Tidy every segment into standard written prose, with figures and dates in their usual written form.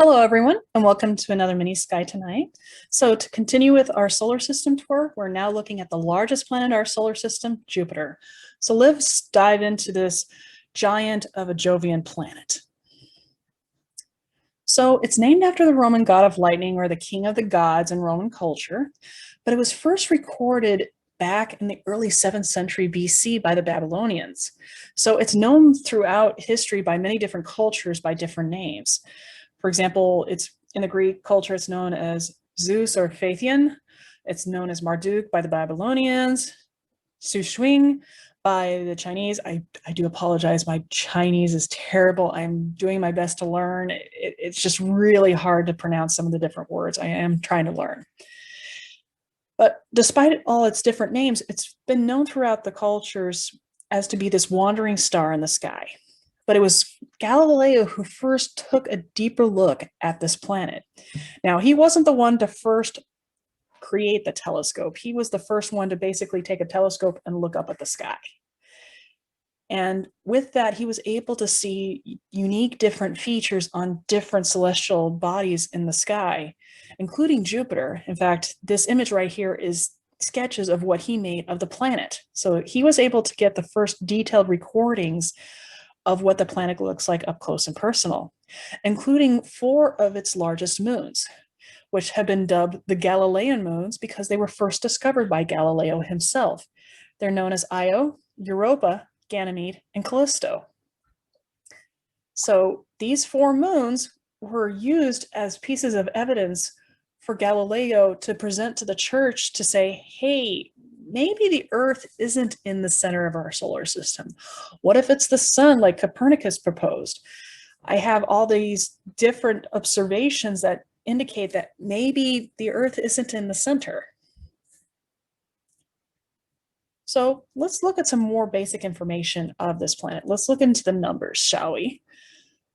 Hello, everyone, and welcome to another mini sky tonight. So to continue with our solar system tour, we're now looking at the largest planet in our solar system, Jupiter. So let's dive into this giant of a Jovian planet. So it's named after the Roman god of lightning, or the king of the gods in Roman culture, but it was first recorded back in the early 7th century BC by the Babylonians. So it's known throughout history by many different cultures by different names. For example, it's in the Greek culture, it's known as Zeus or Phaethon. It's known as Marduk by the Babylonians, Sushuing by the Chinese. I do apologize. My Chinese is terrible. I'm doing my best to learn. It's just really hard to pronounce some of the different words. I am trying to learn. But despite all its different names, it's been known throughout the cultures as to be this wandering star in the sky. But it was Galileo who first took a deeper look at this planet. Now, he wasn't the one to first create the telescope. He was the first one to basically take a telescope and look up at the sky. And with that, he was able to see unique different features on different celestial bodies in the sky, including Jupiter. In fact, this image right here is sketches of what he made of the planet. So he was able to get the first detailed recordings of what the planet looks like up close and personal, including 4 of its largest moons, which have been dubbed the Galilean moons because they were first discovered by Galileo himself. They're known as Io, Europa, Ganymede, and Callisto. So these 4 moons were used as pieces of evidence for Galileo to present to the church to say, hey, maybe the Earth isn't in the center of our solar system. What if it's the sun, like Copernicus proposed? I have all these different observations that indicate that maybe the Earth isn't in the center. So let's look at some more basic information of this planet. Let's look into the numbers, shall we?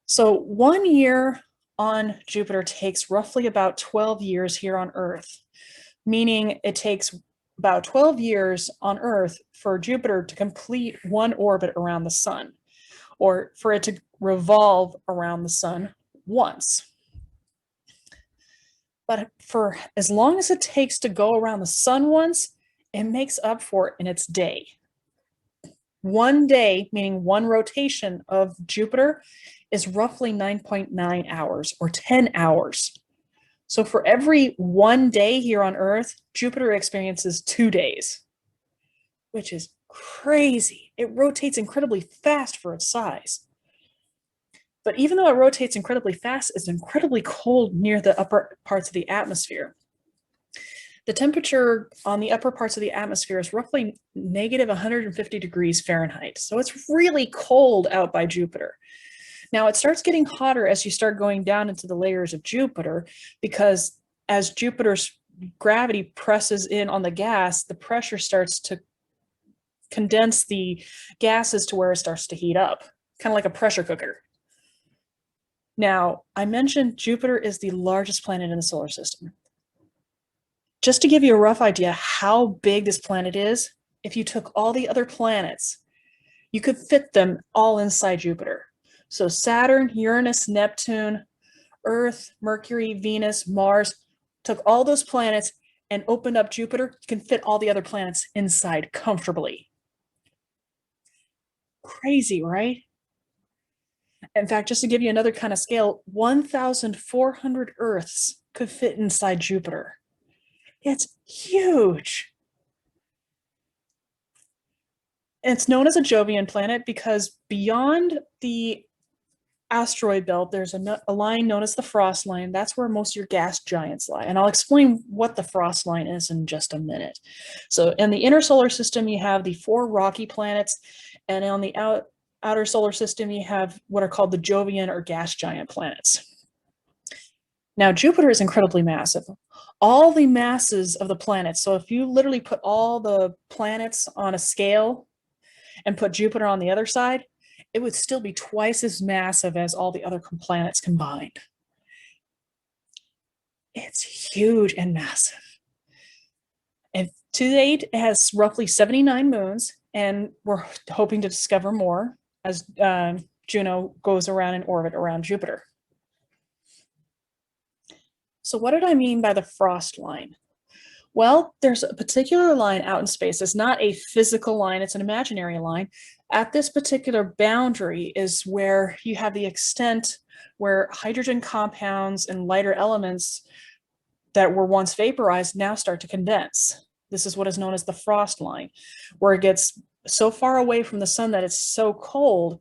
So 1 year on Jupiter takes roughly about 12 years here on Earth, meaning it takes about 12 years on Earth for Jupiter to complete one orbit around the sun, or for it to revolve around the sun once. But for as long as it takes to go around the sun once, it makes up for it in its day. 1 day, meaning one rotation of Jupiter, is roughly 9.9 hours or 10 hours. So for every 1 day here on Earth, Jupiter experiences 2 days, which is crazy. It rotates incredibly fast for its size. But even though it rotates incredibly fast, it's incredibly cold near the upper parts of the atmosphere. The temperature on the upper parts of the atmosphere is roughly negative 150 degrees Fahrenheit. So it's really cold out by Jupiter. Now, it starts getting hotter as you start going down into the layers of Jupiter, because as Jupiter's gravity presses in on the gas, the pressure starts to condense the gases to where it starts to heat up, kind of like a pressure cooker. Now, I mentioned Jupiter is the largest planet in the solar system. Just to give you a rough idea how big this planet is, if you took all the other planets, you could fit them all inside Jupiter. So Saturn, Uranus, Neptune, Earth, Mercury, Venus, Mars, took all those planets and opened up Jupiter, you can fit all the other planets inside comfortably. Crazy, right? In fact, just to give you another kind of scale, 1,400 Earths could fit inside Jupiter. It's huge. It's known as a Jovian planet because beyond the asteroid belt, there's a line known as the frost line. That's where most of your gas giants lie. And I'll explain what the frost line is in just a minute. So in the inner solar system, you have the 4 rocky planets. And on the outer solar system, you have what are called the Jovian or gas giant planets. Now, Jupiter is incredibly massive. All the masses of the planets, so if you literally put all the planets on a scale and put Jupiter on the other side, it would still be twice as massive as all the other planets combined. It's huge and massive. And to date, it has roughly 79 moons, and we're hoping to discover more as Juno goes around in orbit around Jupiter. So what did I mean by the frost line? Well, there's a particular line out in space. It's not a physical line, it's an imaginary line. At this particular boundary is where you have the extent where hydrogen compounds and lighter elements that were once vaporized now start to condense. This is what is known as the frost line, where it gets so far away from the sun that it's so cold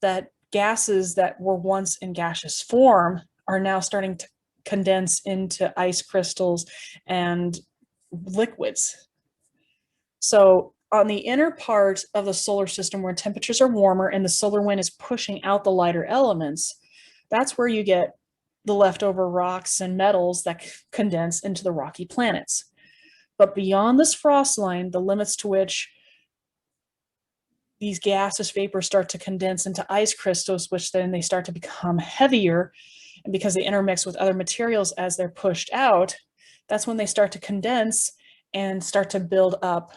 that gases that were once in gaseous form are now starting to condense into ice crystals and liquids. So on the inner part of the solar system where temperatures are warmer and the solar wind is pushing out the lighter elements, that's where you get the leftover rocks and metals that condense into the rocky planets. But beyond this frost line, the limits to which these gaseous vapors start to condense into ice crystals, which then they start to become heavier, and because they intermix with other materials as they're pushed out, that's when they start to condense and start to build up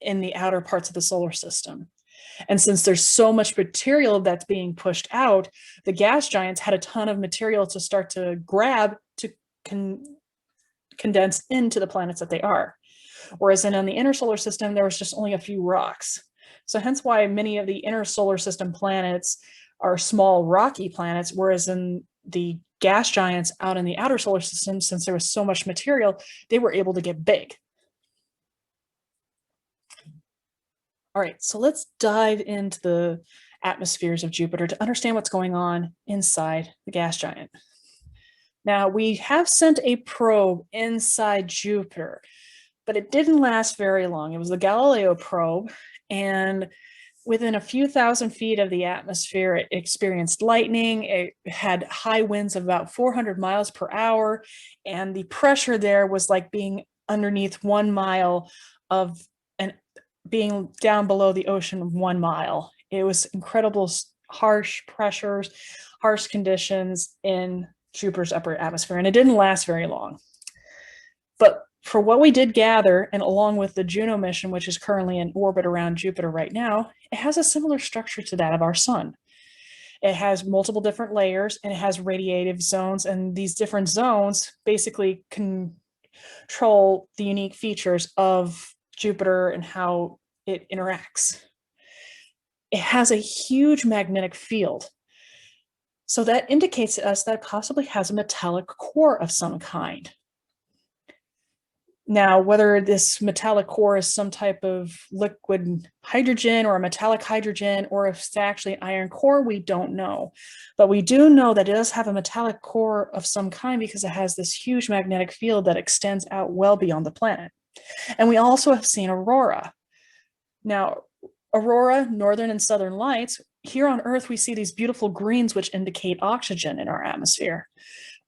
in the outer parts of the solar system. And since there's so much material that's being pushed out, the gas giants had a ton of material to start to grab to condense into the planets that they are. Whereas in on the inner solar system, there was just only a few rocks. So hence why many of the inner solar system planets are small rocky planets, whereas in the gas giants out in the outer solar system, since there was so much material, they were able to get big. All right, so let's dive into the atmospheres of Jupiter to understand what's going on inside the gas giant. Now, we have sent a probe inside Jupiter, but it didn't last very long. It was the Galileo probe, and within a few thousand feet of the atmosphere, it experienced lightning. It had high winds of about 400 miles per hour, and the pressure there was like being underneath 1 mile of an being down below the ocean of 1 mile. It was incredible, harsh pressures, harsh conditions in Jupiter's upper atmosphere, and it didn't last very long. But for what we did gather, and along with the Juno mission, which is currently in orbit around Jupiter right now, it has a similar structure to that of our sun. It has multiple different layers, and it has radiative zones, and these different zones basically control the unique features of Jupiter and how it interacts. It has a huge magnetic field. So that indicates to us that it possibly has a metallic core of some kind. Now, whether this metallic core is some type of liquid hydrogen or a metallic hydrogen, or if it's actually an iron core, we don't know. But we do know that it does have a metallic core of some kind because it has this huge magnetic field that extends out well beyond the planet. And we also have seen aurora. Now, aurora, northern and southern lights, here on Earth, we see these beautiful greens, which indicate oxygen in our atmosphere.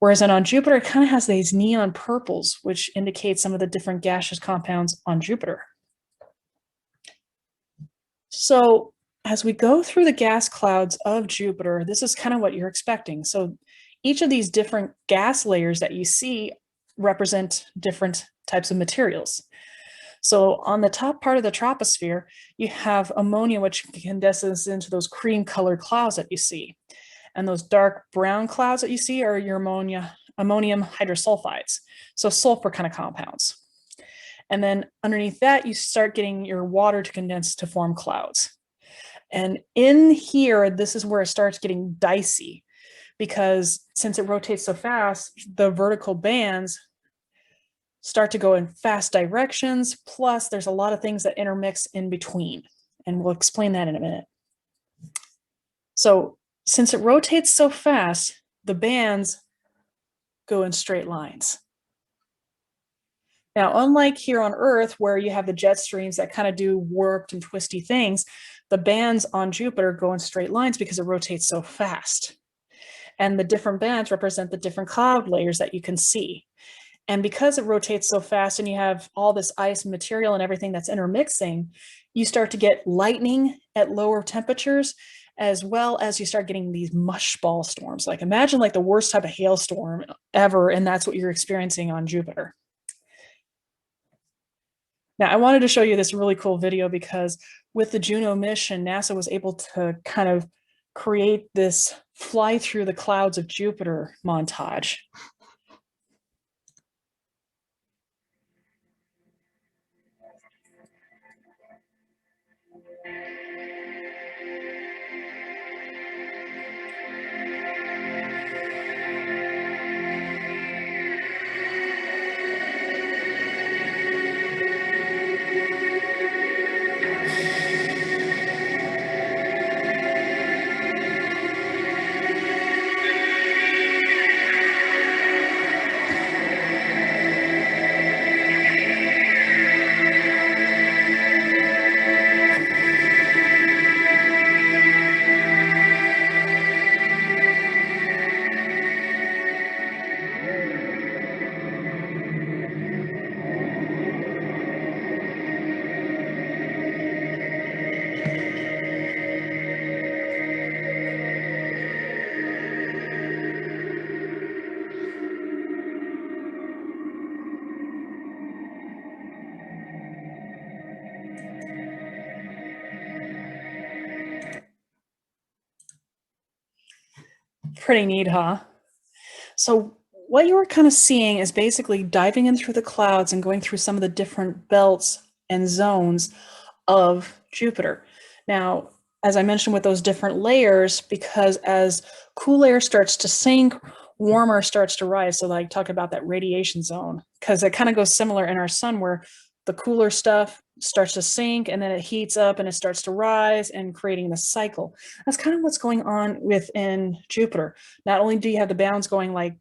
Whereas on Jupiter, it kind of has these neon purples, which indicate some of the different gaseous compounds on Jupiter. So as we go through the gas clouds of Jupiter, this is kind of what you're expecting. So each of these different gas layers that you see represent different types of materials. So on the top part of the troposphere, you have ammonia, which condenses into those cream colored clouds that you see. And those dark brown clouds that you see are your ammonium hydrosulfides, so sulfur kind of compounds. And then underneath that, you start getting your water to condense to form clouds. And in here, this is where it starts getting dicey, because since it rotates so fast, the vertical bands start to go in fast directions, plus there's a lot of things that intermix in between. And we'll explain that in a minute. So since it rotates so fast, the bands go in straight lines. Now, unlike here on Earth, where you have the jet streams that kind of do warped and twisty things, the bands on Jupiter go in straight lines because it rotates so fast. And the different bands represent the different cloud layers that you can see. And because it rotates so fast and you have all this ice material and everything that's intermixing, you start to get lightning at lower temperatures, as well as you start getting these mush ball storms. Like imagine like the worst type of hailstorm ever, and that's what you're experiencing on Jupiter. Now, I wanted to show you this really cool video because with the Juno mission, NASA was able to kind of create this fly through the clouds of Jupiter montage. Pretty neat, huh? So what you were kind of seeing is basically diving in through the clouds and going through some of the different belts and zones of Jupiter. Now, as I mentioned with those different layers, because as cool air starts to sink, warmer starts to rise. So like talk about that radiation zone, because it kind of goes similar in our sun where the cooler stuff starts to sink and then it heats up and it starts to rise and creating the cycle. That's kind of what's going on within Jupiter. Not only do you have the bounds going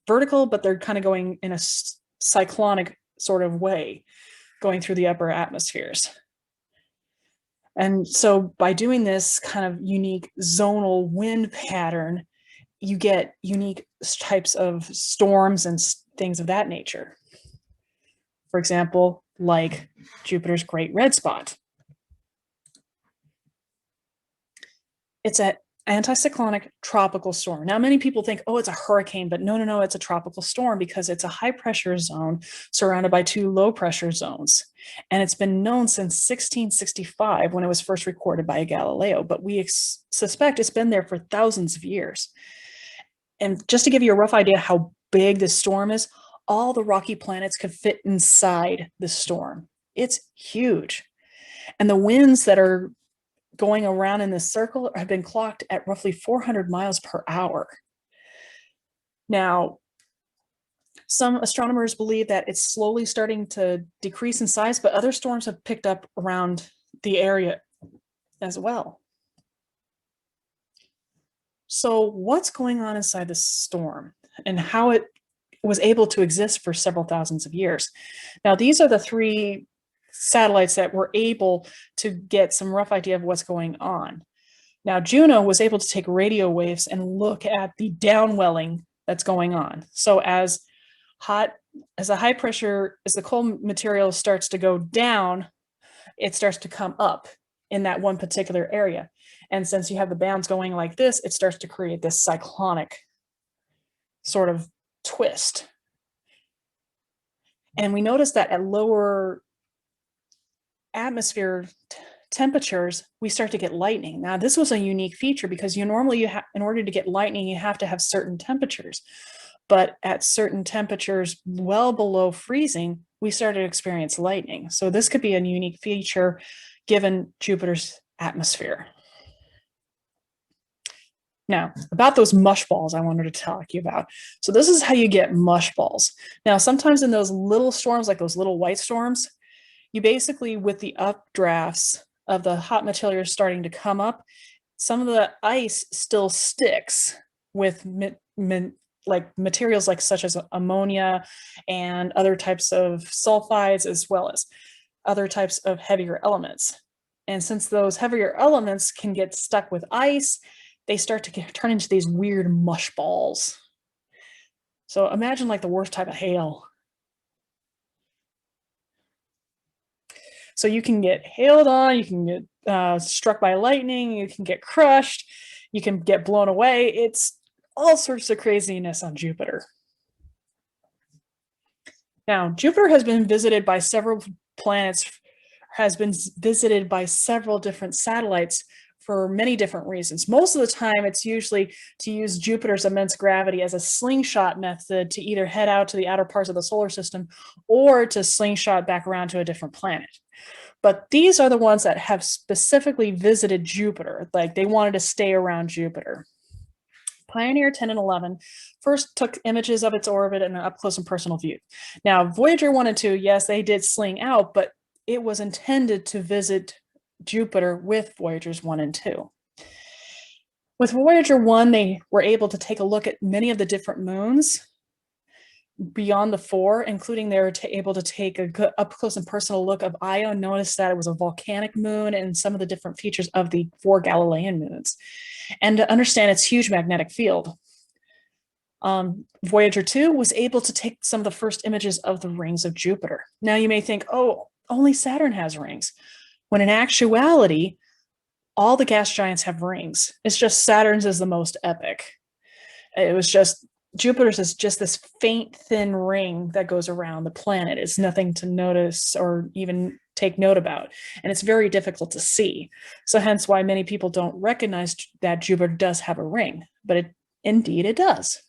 vertical, but they're kind of going in a cyclonic sort of way, going through the upper atmospheres. And so by doing this kind of unique zonal wind pattern, you get unique types of storms and things of that nature. For example, like Jupiter's Great Red Spot. It's an anticyclonic tropical storm. Now, many people think, oh, it's a hurricane, but no, it's a tropical storm because it's a high pressure zone surrounded by two low pressure zones. And it's been known since 1665 when it was first recorded by Galileo, but we suspect it's been there for thousands of years. And just to give you a rough idea how big this storm is, all the rocky planets could fit inside the storm. It's huge. And the winds that are going around in this circle have been clocked at roughly 400 miles per hour. Now, some astronomers believe that it's slowly starting to decrease in size, but other storms have picked up around the area as well. So what's going on inside this storm and how it was able to exist for several thousands of years? Now, these are the three satellites that were able to get some rough idea of what's going on. Now, Juno was able to take radio waves and look at the downwelling that's going on. So as the cold material starts to go down, it starts to come up in that one particular area. And since you have the bands going like this, it starts to create this cyclonic sort of twist. And we notice that at lower atmosphere temperatures, we start to get lightning. Now, this was a unique feature because in order to get lightning, you have to have certain temperatures. But at certain temperatures well below freezing, we started to experience lightning. So this could be a unique feature given Jupiter's atmosphere. Now, about those mush balls I wanted to talk to you about. So this is how you get mush balls. Now, sometimes in those little storms, like those little white storms, you basically, with the updrafts of the hot material starting to come up, some of the ice still sticks with like materials like such as ammonia and other types of sulfides, as well as other types of heavier elements. And since those heavier elements can get stuck with ice, they start to turn into these weird mush balls. So imagine like the worst type of hail. So you can get hailed on, you can get struck by lightning, you can get crushed, you can get blown away. It's all sorts of craziness on Jupiter. Now, Jupiter has been visited by several planets, has been visited by several different satellites for many different reasons. Most of the time, it's usually to use Jupiter's immense gravity as a slingshot method to either head out to the outer parts of the solar system or to slingshot back around to a different planet. But these are the ones that have specifically visited Jupiter, like they wanted to stay around Jupiter. Pioneer 10 and 11 first took images of its orbit in an up-close and personal view. Now, Voyager 1 and 2, yes, they did sling out, but it was intended to visit Jupiter with Voyagers 1 and 2. With Voyager 1, they were able to take a look at many of the different moons beyond the four, including they were able to take a good up-close and personal look of Io and notice that it was a volcanic moon and some of the different features of the four Galilean moons, and to understand its huge magnetic field. Voyager 2 was able to take some of the first images of the rings of Jupiter. Now you may think, oh, only Saturn has rings, when in actuality, all the gas giants have rings. It's just Saturn's is the most epic. It was just, Jupiter's is just this faint, thin ring that goes around the planet. It's nothing to notice or even take note about. And it's very difficult to see. So hence why many people don't recognize that Jupiter does have a ring, but it Indeed, it does.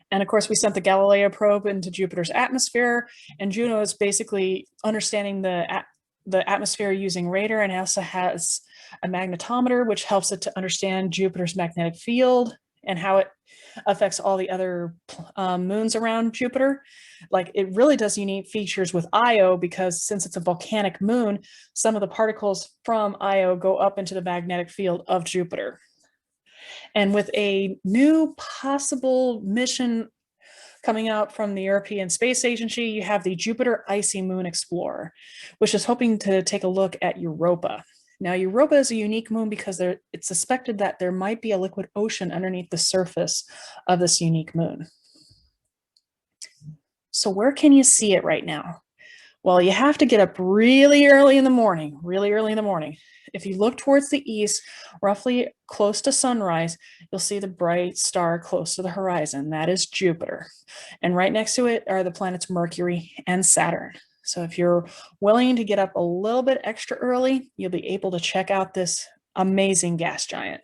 And of course, we sent the Galileo probe into Jupiter's atmosphere, and Juno is basically understanding the atmosphere using radar, and also has a magnetometer, which helps it to understand Jupiter's magnetic field and how it affects all the other moons around Jupiter. Like, it really does unique features with Io, because since it's a volcanic moon, some of the particles from Io go up into the magnetic field of Jupiter. And with a new possible mission coming out from the European Space Agency, you have the Jupiter Icy Moon Explorer, which is hoping to take a look at Europa. Now, Europa is a unique moon because it's suspected that there might be a liquid ocean underneath the surface of this unique moon. So where can you see it right now? Well, you have to get up really early in the morning, really early in the morning. If you look towards the east, roughly close to sunrise, you'll see the bright star close to the horizon. That is Jupiter. And right next to it are the planets Mercury and Saturn. So if you're willing to get up a little bit extra early, you'll be able to check out this amazing gas giant.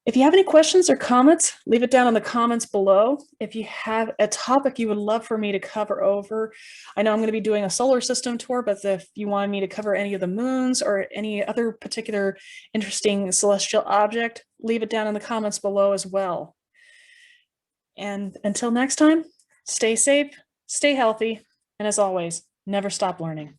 If you have any questions or comments, leave it down in the comments below. If you have a topic you would love for me to cover over, I know I'm going to be doing a solar system tour, but if you want me to cover any of the moons or any other particular interesting celestial object, leave it down in the comments below as well. And until next time, stay safe, stay healthy, and as always, never stop learning.